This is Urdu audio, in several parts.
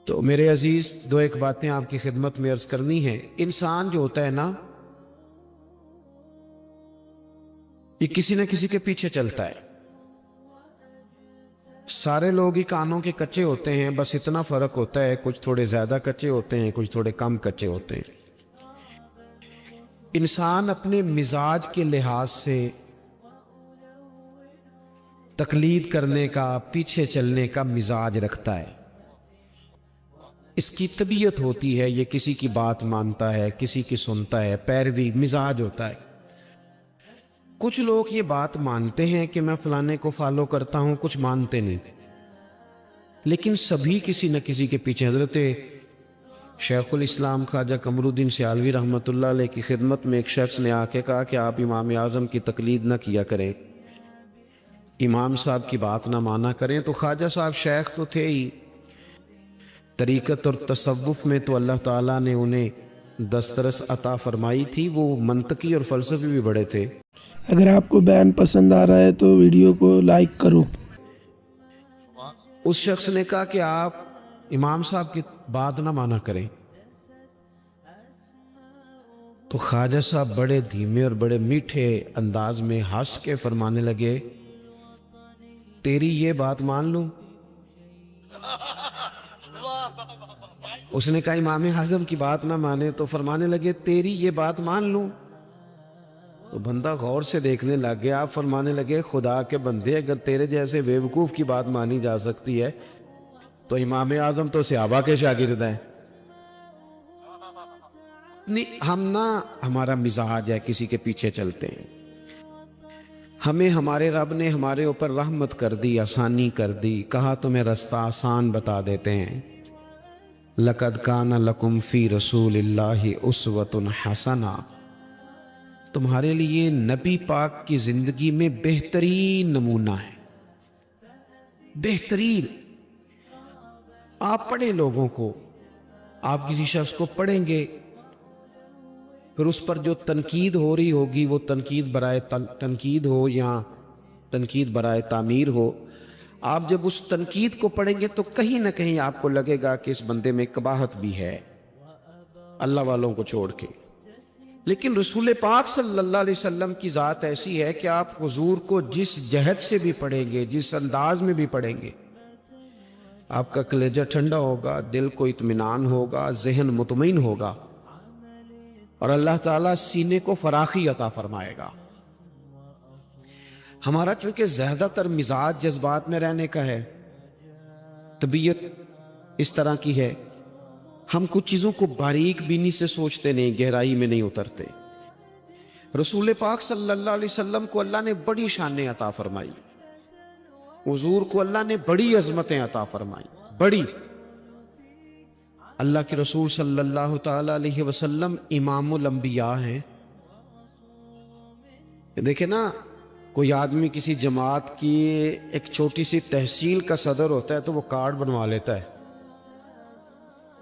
تو میرے عزیز دو ایک باتیں آپ کی خدمت میں عرض کرنی ہے۔ انسان جو ہوتا ہے نا، یہ کسی نہ کسی کے پیچھے چلتا ہے۔ سارے لوگ ہی کانوں کے کچے ہوتے ہیں، بس اتنا فرق ہوتا ہے، کچھ تھوڑے زیادہ کچے ہوتے ہیں، کچھ تھوڑے کم کچے ہوتے ہیں۔ انسان اپنے مزاج کے لحاظ سے تقلید کرنے کا، پیچھے چلنے کا مزاج رکھتا ہے۔ اس کی طبیعت ہوتی ہے، یہ کسی کی بات مانتا ہے، کسی کی سنتا ہے، پیروی مزاج ہوتا ہے۔ کچھ لوگ یہ بات مانتے ہیں کہ میں فلانے کو فالو کرتا ہوں، کچھ مانتے نہیں، لیکن سبھی کسی نہ کسی کے پیچھے۔ حضرت شیخ الاسلام خواجہ قمر الدین سیالوی رحمۃ اللہ علیہ کی خدمت میں ایک شخص نے آ کے کہا کہ آپ امام اعظم کی تقلید نہ کیا کریں، امام صاحب کی بات نہ مانا کریں۔ تو خواجہ صاحب شیخ تو تھے ہی، طریقت اور تصوف میں تو اللہ تعالیٰ نے انہیں دسترس عطا فرمائی تھی، وہ منطقی اور فلسفی بھی بڑے تھے۔ اگر آپ کو بیان پسند آ رہا ہے تو ویڈیو کو لائک کرو۔ اس شخص نے کہا کہ آپ امام صاحب کی بات نہ مانا کریں۔ تو خواجہ صاحب بڑے دھیمے اور بڑے میٹھے انداز میں ہنس کے فرمانے لگے، تیری یہ بات مان لوں؟ اس نے کہا امام اعظم کی بات نہ مانے، تو فرمانے لگے تیری یہ بات مان لوں؟ تو بندہ غور سے دیکھنے لگ گیا، آپ فرمانے لگے خدا کے بندے، اگر تیرے جیسے بیوقوف کی بات مانی جا سکتی ہے تو امام اعظم تو صحابہ کے شاگرد ہیں۔ نہیں، ہم نہ، ہمارا مزاج ہے کسی کے پیچھے چلتے ہیں۔ ہمیں ہمارے رب نے ہمارے اوپر رحمت کر دی، آسانی کر دی، کہا تمہیں رستہ آسان بتا دیتے ہیں۔ لَقَدْ كَانَ لَكُمْ فِي رَسُولِ اللَّهِ أُسْوَةٌ حَسَنَةٌ، تمہارے لیے نبی پاک کی زندگی میں بہترین نمونہ ہے، بہترین۔ آپ پڑھیں لوگوں کو، آپ کسی شخص کو پڑھیں گے، پھر اس پر جو تنقید ہو رہی ہوگی، وہ تنقید برائے تنقید ہو یا تنقید برائے تعمیر ہو، آپ جب اس تنقید کو پڑھیں گے تو کہیں نہ کہیں آپ کو لگے گا کہ اس بندے میں قباحت بھی ہے، اللہ والوں کو چھوڑ کے۔ لیکن رسول پاک صلی اللہ علیہ وسلم کی ذات ایسی ہے کہ آپ حضور کو جس جہت سے بھی پڑھیں گے، جس انداز میں بھی پڑھیں گے، آپ کا کلیجہ ٹھنڈا ہوگا، دل کو اطمینان ہوگا، ذہن مطمئن ہوگا، اور اللہ تعالیٰ سینے کو فراخی عطا فرمائے گا۔ ہمارا چونکہ زیادہ تر مزاج جذبات میں رہنے کا ہے، طبیعت اس طرح کی ہے، ہم کچھ چیزوں کو باریک بینی سے سوچتے نہیں، گہرائی میں نہیں اترتے۔ رسول پاک صلی اللہ علیہ وسلم کو اللہ نے بڑی شانیں عطا فرمائی، حضور کو اللہ نے بڑی عظمتیں عطا فرمائی، بڑی۔ اللہ کے رسول صلی اللہ تعالی علیہ وسلم امام الانبیاء ہیں۔ دیکھیں نا، کوئی آدمی کسی جماعت کی ایک چھوٹی سی تحصیل کا صدر ہوتا ہے تو وہ کارڈ بنوا لیتا ہے،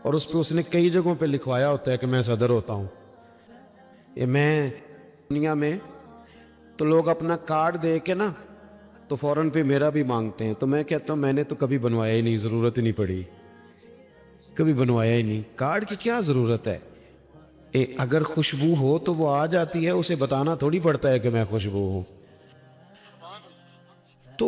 اور اس پہ اس نے کئی جگہوں پہ لکھوایا ہوتا ہے کہ میں صدر ہوتا ہوں، یہ میں دنیا میں۔ تو لوگ اپنا کارڈ دے کے نا تو فوراً پہ میرا بھی مانگتے ہیں، تو میں کہتا ہوں میں نے تو کبھی بنوایا ہی نہیں، ضرورت ہی نہیں پڑی، کبھی بنوایا ہی نہیں، کارڈ کی کیا ضرورت ہے؟ اگر خوشبو ہو تو وہ آ جاتی ہے، اسے بتانا تھوڑی پڑتا ہے کہ میں خوشبو ہوں۔ تو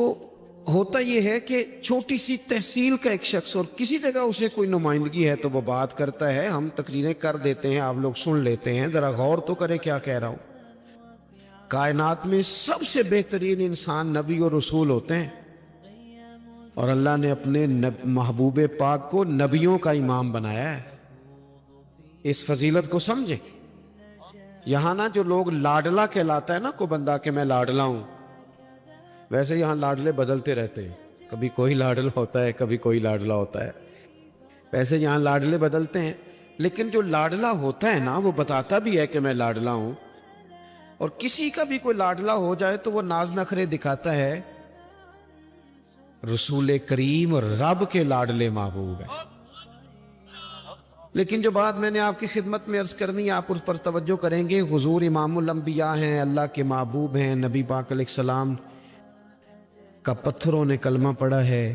ہوتا یہ ہے کہ چھوٹی سی تحصیل کا ایک شخص اور کسی جگہ اسے کوئی نمائندگی ہے تو وہ بات کرتا ہے، ہم تقریریں کر دیتے ہیں، آپ لوگ سن لیتے ہیں، ذرا غور تو کریں کیا کہہ رہا ہوں۔ کائنات میں سب سے بہترین انسان نبی اور رسول ہوتے ہیں، اور اللہ نے اپنے محبوب پاک کو نبیوں کا امام بنایا ہے۔ اس فضیلت کو سمجھیں۔ یہاں نا جو لوگ لاڈلا کہلاتا ہے نا کو بندہ کہ میں لاڈلا ہوں، ویسے یہاں لاڈلے بدلتے رہتے ہیں، کبھی کوئی لاڈلا ہوتا ہے، کبھی کوئی لاڈلا ہوتا ہے، ویسے یہاں لاڈلے بدلتے ہیں، لیکن جو لاڈلا ہوتا ہے نا وہ بتاتا بھی ہے کہ میں لاڈلا ہوں۔ اور کسی کا بھی کوئی لاڈلا ہو جائے تو وہ ناز نخرے دکھاتا ہے، رسول کریم اور رب کے لاڈلے محبوب ہیں۔ لیکن جو بات میں نے آپ کی خدمت میں عرض کرنی، آپ اس پر توجہ کریں گے۔ حضور امام الانبیاء ہیں، اللہ کے محبوب ہیں، نبی پاک علیہ السلام کا پتھروں نے کلمہ پڑھا ہے،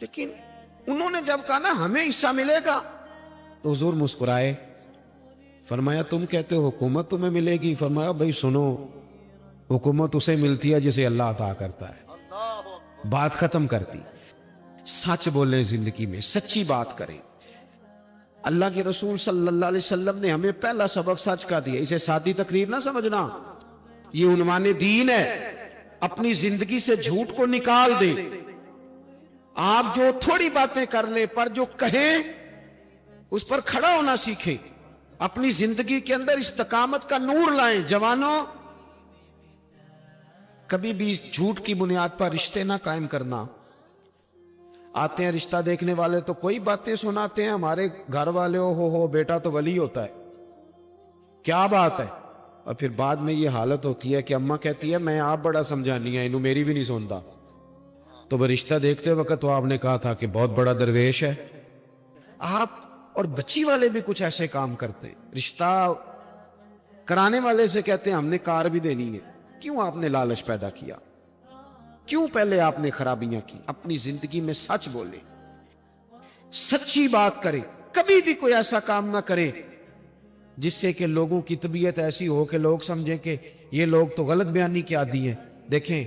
لیکن انہوں نے جب کہا نا ہمیں حصہ ملے گا تو حضور مسکرائے، فرمایا تم کہتے ہو حکومت تمہیں ملے گی، فرمایا بھائی سنو، حکومت اسے ملتی ہے جسے اللہ عطا کرتا ہے۔ بات ختم کر دی۔ سچ بولیں زندگی میں، سچی بات کریں۔ اللہ کے رسول صلی اللہ علیہ وسلم نے ہمیں پہلا سبق سچ کا دیا، اسے سادی تقریر نہ سمجھنا، یہ عنوان دین ہے۔ اپنی زندگی سے جھوٹ کو نکال دیں۔ آپ جو تھوڑی باتیں کر لیں پر جو کہیں اس پر کھڑا ہونا سیکھیں، اپنی زندگی کے اندر استقامت کا نور لائیں۔ جوانوں، کبھی بھی جھوٹ کی بنیاد پر رشتے نہ قائم کرنا۔ آتے ہیں رشتہ دیکھنے والے تو کوئی باتیں سناتے ہیں، ہمارے گھر والے ہو بیٹا تو ولی ہوتا ہے، کیا بات ہے؟ اور پھر بعد میں یہ حالت ہوتی ہے کہ اماں کہتی ہے میں آپ بڑا سمجھانی ہے، انہوں میری بھی نہیں سنتا۔ تو وہ رشتہ دیکھتے وقت تو آپ نے کہا تھا کہ بہت بڑا درویش ہے۔ آپ اور بچی والے بھی کچھ ایسے کام کرتے ہیں، رشتہ کرانے والے سے کہتے ہیں ہم نے کار بھی دینی ہے۔ کیوں آپ نے لالچ پیدا کیا؟ کیوں پہلے آپ نے خرابیاں کی؟ اپنی زندگی میں سچ بولے، سچی بات کرے، کبھی بھی کوئی ایسا کام نہ کرے جس سے کہ لوگوں کی طبیعت ایسی ہو کہ لوگ سمجھیں کہ یہ لوگ تو غلط بیانی کے عادی ہیں۔ دیکھیں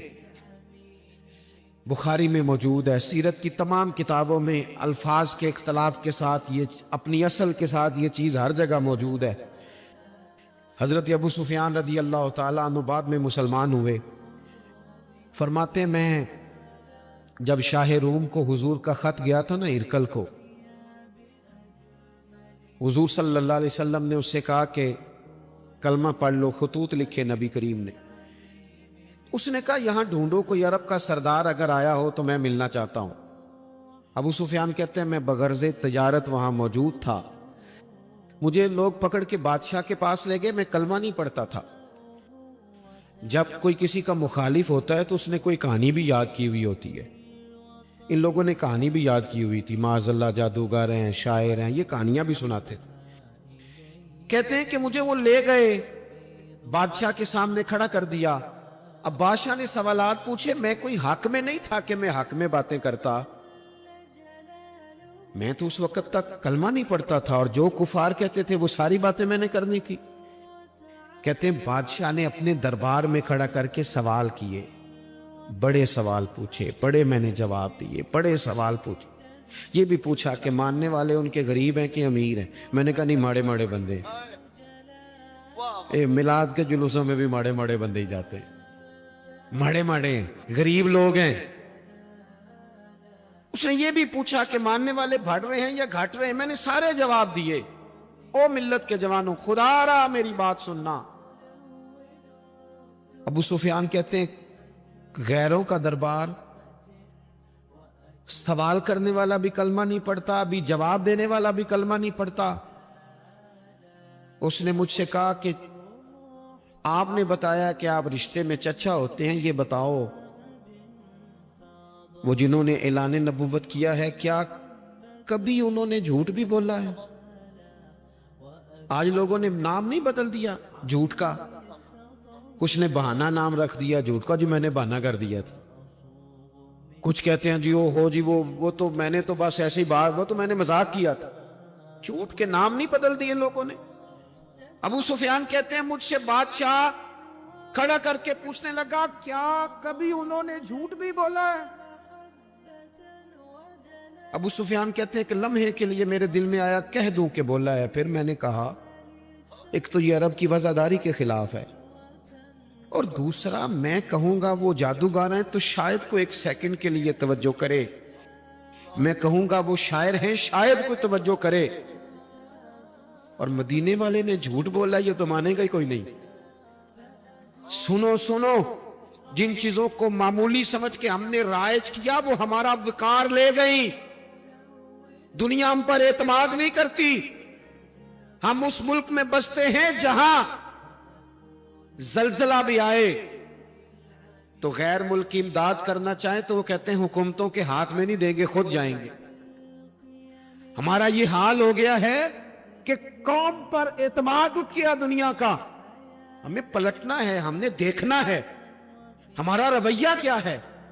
بخاری میں موجود ہے، سیرت کی تمام کتابوں میں الفاظ کے اختلاف کے ساتھ یہ اپنی اصل کے ساتھ یہ چیز ہر جگہ موجود ہے۔ حضرت ابو سفیان رضی اللہ تعالیٰ عنہ بعد میں مسلمان ہوئے، فرماتے ہیں میں جب شاہ روم کو حضور کا خط گیا تھا نا ہرقل کو، حضور صلی اللہ علیہ وسلم نے اس سے کہا کہ کلمہ پڑھ لو، خطوط لکھے نبی کریم نے۔ اس نے کہا یہاں ڈھونڈو کوئی عرب کا سردار اگر آیا ہو تو میں ملنا چاہتا ہوں۔ ابو سفیان کہتے ہیں میں بغرض تجارت وہاں موجود تھا، مجھے لوگ پکڑ کے بادشاہ کے پاس لے گئے، میں کلمہ نہیں پڑھتا تھا۔ جب کوئی کسی کا مخالف ہوتا ہے تو اس نے کوئی کہانی بھی یاد کی ہوئی ہوتی ہے، ان لوگوں نے کہانی بھی یاد کی ہوئی تھی، معاذ اللہ جادوگر ہیں، شاعر ہیں، یہ کہانیاں بھی سناتے تھے۔ کہتے ہیں کہ مجھے وہ لے گئے، بادشاہ کے سامنے کھڑا کر دیا۔ اب بادشاہ نے سوالات پوچھے، میں کوئی حق میں نہیں تھا کہ میں حق میں باتیں کرتا، میں تو اس وقت تک کلمہ نہیں پڑھتا تھا اور جو کفار کہتے تھے وہ ساری باتیں میں نے کرنی تھی۔ کہتے ہیں بادشاہ نے اپنے دربار میں کھڑا کر کے سوال کیے، بڑے سوال پوچھے، بڑے میں نے جواب دیے، بڑے سوال پوچھے۔ یہ بھی پوچھا کہ ماننے والے ان کے غریب ہیں کہ امیر ہیں؟ میں نے کہا نہیں، ماڑے ماڑے بندے ہیں۔ میلاد کے جلوسوں میں بھی ماڑے ماڑے بندے ہی جاتے ہیں، ماڑے ماڑے ہیں، غریب لوگ ہیں۔ اس نے یہ بھی پوچھا کہ ماننے والے بڑھ رہے ہیں یا گھٹ رہے ہیں؟ میں نے سارے جواب دیے۔ او ملت کے جوانوں، خدا را میری بات سننا۔ ابو سفیان کہتے ہیں غیروں کا دربار، سوال کرنے والا بھی کلمہ نہیں پڑھتا، ابھی جواب دینے والا بھی کلمہ نہیں پڑھتا۔ اس نے مجھ سے کہا کہ آپ نے بتایا کہ آپ رشتے میں چچا ہوتے ہیں، یہ بتاؤ وہ جنہوں نے اعلان نبوت کیا ہے کیا کبھی انہوں نے جھوٹ بھی بولا ہے؟ آج لوگوں نے نام نہیں بدل دیا جھوٹ کا، کچھ نے بہانہ نام رکھ دیا جھوٹ کا، جی میں نے بہانہ کر دیا تھا۔ کچھ کہتے ہیں جی وہ تو میں نے تو بس ایسی بات، وہ تو میں نے مذاق کیا تھا۔ جھوٹ کے نام نہیں بدل دیے لوگوں نے۔ ابو سفیان کہتے ہیں مجھ سے بادشاہ کھڑا کر کے پوچھنے لگا کیا کبھی انہوں نے جھوٹ بھی بولا ہے؟ ابو سفیان کہتے ہیں کہ لمحے کے لیے میرے دل میں آیا کہہ دوں کہ بولا ہے، پھر میں نے کہا ایک تو یہ عرب کی وفاداری کے خلاف ہے، اور دوسرا میں کہوں گا وہ جادوگر ہیں تو شاید کو ایک سیکنڈ کے لیے توجہ کرے، میں کہوں گا وہ شاعر ہیں شاید کوئی توجہ کرے، اور مدینے والے نے جھوٹ بولا یہ تو مانے گا ہی کوئی نہیں۔ سنو جن چیزوں کو معمولی سمجھ کے ہم نے رائج کیا وہ ہمارا وقار لے گئی، دنیا ہم پر اعتماد نہیں کرتی۔ ہم اس ملک میں بستے ہیں جہاں زلزلہ بھی آئے تو غیر ملکی امداد کرنا چاہیں تو وہ کہتے ہیں حکومتوں کے ہاتھ میں نہیں دیں گے، خود جائیں گے۔ ہمارا یہ حال ہو گیا ہے کہ قوم پر اعتماد اٹھ گیا دنیا کا، ہمیں پلٹنا ہے، ہم نے دیکھنا ہے ہمارا رویہ کیا ہے۔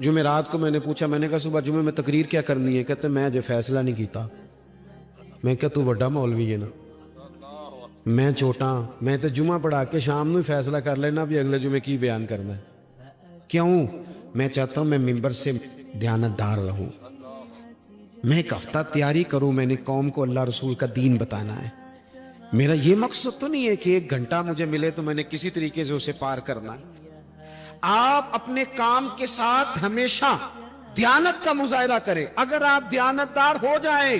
جمعرات کو میں نے پوچھا, میں نے کہا صبح جمعے میں تقریر کیا کرنی ہے؟ کہتے میں جو فیصلہ نہیں کیتا. میں کہا تو بڑا مولوی ہے نا, میں چھوٹا, میں تو جمعہ پڑھا کے شام میں فیصلہ کر لینا بھی اگلے جمعے کی بیان کرنا ہے. کیوں؟ میں چاہتا ہوں میں ممبر سے دیانتدار رہوں, میں ایک ہفتہ تیاری کروں, میں نے قوم کو اللہ رسول کا دین بتانا ہے. میرا یہ مقصد تو نہیں ہے کہ 1 گھنٹہ مجھے ملے تو میں نے کسی طریقے سے اسے پار کرنا ہے. آپ اپنے کام کے ساتھ ہمیشہ دیانت کا مظاہرہ کریں. اگر آپ دیانتدار ہو جائیں,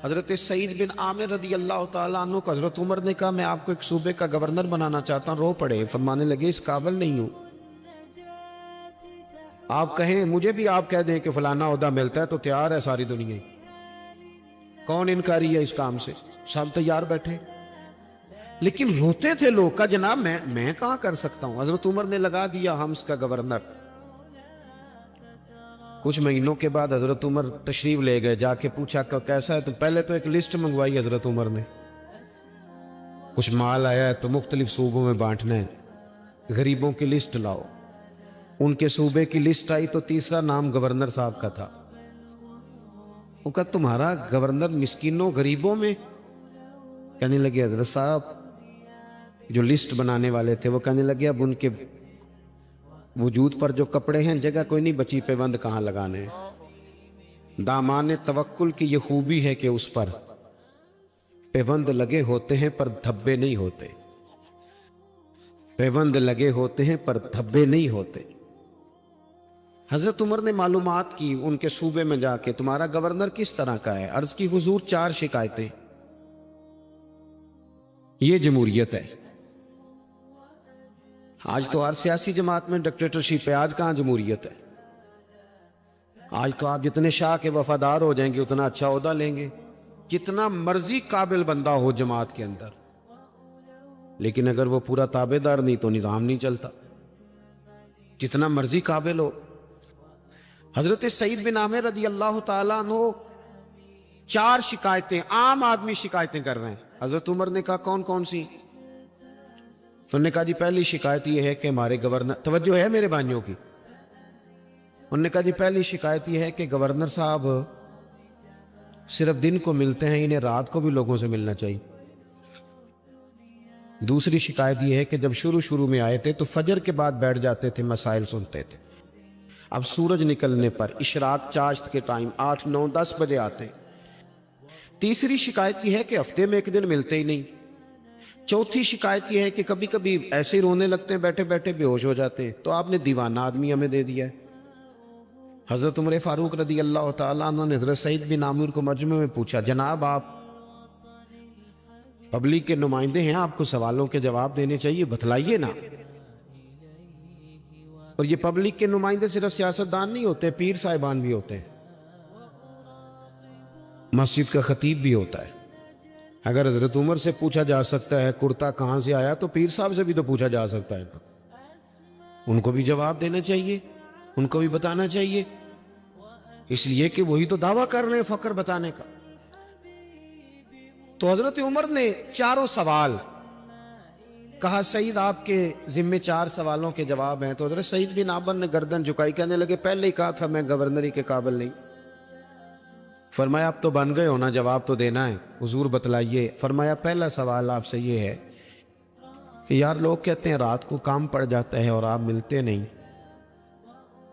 حضرت سعید بن عامر رضی اللہ تعالیٰ عنہ کو حضرت عمر نے کہا میں آپ کو ایک صوبے کا گورنر بنانا چاہتا ہوں, رو پڑے, فرمانے لگے اس قابل نہیں ہوں. آپ کہیں مجھے بھی آپ کہہ دیں کہ فلانا عہدہ ملتا ہے تو تیار ہے ساری دنیا, کون انکاری ہے اس کام سے, سب تیار بیٹھے. لیکن روتے تھے لوگ کا جناب میں کہاں کر سکتا ہوں. حضرت عمر نے لگا دیا حمص کا گورنر. کچھ مہینوں کے بعد حضرت عمر تشریف لے گئے, جا کے پوچھا کہ کیسا ہے, تو پہلے تو ایک لسٹ منگوائی حضرت عمر نے, کچھ مال آیا ہے تو مختلف صوبوں میں بانٹنا ہے, غریبوں کی لسٹ لاؤ. ان کے صوبے کی لسٹ آئی تو تیسرا نام گورنر صاحب کا تھا. وہ کہا تمہارا گورنر مسکینوں غریبوں میں؟ کہنے لگے حضرت صاحب جو لسٹ بنانے والے تھے وہ کہنے لگے اب ان کے وجود پر جو کپڑے ہیں جگہ کوئی نہیں بچی, پیوند کہاں لگانے ہیں. دامان توکل کی یہ خوبی ہے کہ اس پر پیوند لگے ہوتے ہیں پر دھبے نہیں ہوتے, پیوند لگے ہوتے ہیں پر دھبے نہیں ہوتے. حضرت عمر نے معلومات کی ان کے صوبے میں جا کے, تمہارا گورنر کس طرح کا ہے؟ عرض کی حضور 4 شکایتیں. یہ جمہوریت ہے. آج تو ہر سیاسی جماعت میں ڈکٹیٹرشپ ہے, آج کہاں جمہوریت ہے. آج تو آپ جتنے شاہ کے وفادار ہو جائیں گے اتنا اچھا عہدہ لیں گے, جتنا مرضی قابل بندہ ہو جماعت کے اندر, لیکن اگر وہ پورا تابع دار نہیں تو نظام نہیں چلتا, جتنا مرضی قابل ہو. حضرت سعید بن عامر رضی اللہ تعالیٰ عنہ 4 شکایتیں, عام آدمی شکایتیں کر رہے ہیں. حضرت عمر نے کہا کون کون سی؟ انہوں نے کہا جی پہلی شکایت یہ ہے کہ ہمارے گورنر, توجہ ہے میرے بھائیوں کی, انہوں نے کہا جی پہلی شکایت یہ ہے کہ گورنر صاحب صرف دن کو ملتے ہیں, انہیں رات کو بھی لوگوں سے ملنا چاہیے. دوسری شکایت یہ ہے کہ جب شروع میں آئے تھے تو فجر کے بعد بیٹھ جاتے تھے, مسائل سنتے تھے, اب سورج نکلنے پر اشراق چاشت کے ٹائم 8, 9, 10 بجے آتے ہیں. تیسری شکایت یہ ہے کہ ہفتے میں 1 دن ملتے ہی نہیں. چوتھی شکایت یہ ہے کہ کبھی کبھی ایسے ہی رونے لگتے ہیں, بیٹھے بیٹھے بے ہوش ہو جاتے ہیں, تو آپ نے دیوانہ آدمی ہمیں دے دیا ہے. حضرت عمر فاروق رضی اللہ تعالیٰ عنہ نے حضرت سعید بن عامر کو مجمع میں پوچھا, جناب آپ پبلک کے نمائندے ہیں, آپ کو سوالوں کے جواب دینے چاہیے, بتلائیے نا. اور یہ پبلک کے نمائندے صرف سیاستدان نہیں ہوتے, پیر صاحبان بھی ہوتے ہیں, مسجد کا خطیب بھی ہوتا ہے. اگر حضرت عمر سے پوچھا جا سکتا ہے کرتا کہاں سے آیا, تو پیر صاحب سے بھی تو پوچھا جا سکتا ہے, ان کو بھی جواب دینا چاہیے, ان کو بھی بتانا چاہیے, اس لیے کہ وہی تو دعویٰ کر رہے ہیں فقر بتانے کا. تو حضرت عمر نے 4 سوال کہا, سعید آپ کے ذمے 4 سوالوں کے جواب ہیں. تو حضرت سعید بن عامر نے گردن جھکائی, کہنے لگے پہلے ہی کہا تھا میں گورنری کے قابل نہیں. فرمایا اب تو بن گئے ہونا, جواب تو دینا ہے, حضور بتلائیے. فرمایا پہلا سوال آپ سے یہ ہے کہ یار لوگ کہتے ہیں رات کو کام پڑ جاتا ہے اور آپ ملتے نہیں.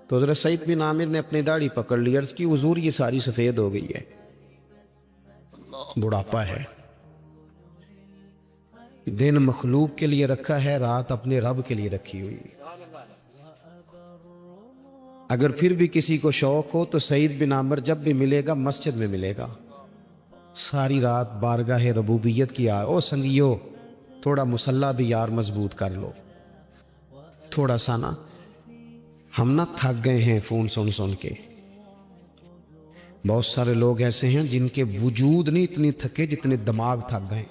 تو حضرت سعید بن عامر نے اپنی داڑھی پکڑ لی, عرض کی حضور یہ ساری سفید ہو گئی ہے, بڑھاپا ہے. دن مخلوق کے لیے رکھا ہے, رات اپنے رب کے لیے رکھی ہوئی. اگر پھر بھی کسی کو شوق ہو تو سعید بن عامر جب بھی ملے گا مسجد میں ملے گا, ساری رات بارگاہ ربوبیت کی او سنگیو تھوڑا مسلح بھی یار مضبوط کر لو, تھوڑا سا نا, ہم نہ تھک گئے ہیں فون سن کے. بہت سارے لوگ ایسے ہیں جن کے وجود نہیں اتنی تھکے جتنے دماغ تھک گئے.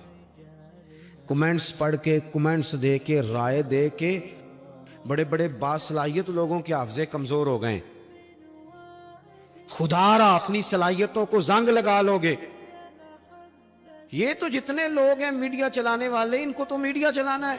کمنٹس پڑھ کے, کمنٹس دے کے, رائے دے کے بڑے بڑے باصلاحیت لوگوں کے حافظے کمزور ہو گئے. خدا را اپنی صلاحیتوں کو زنگ لگا لو گے. یہ تو جتنے لوگ ہیں میڈیا چلانے والے, ان کو تو میڈیا چلانا ہے,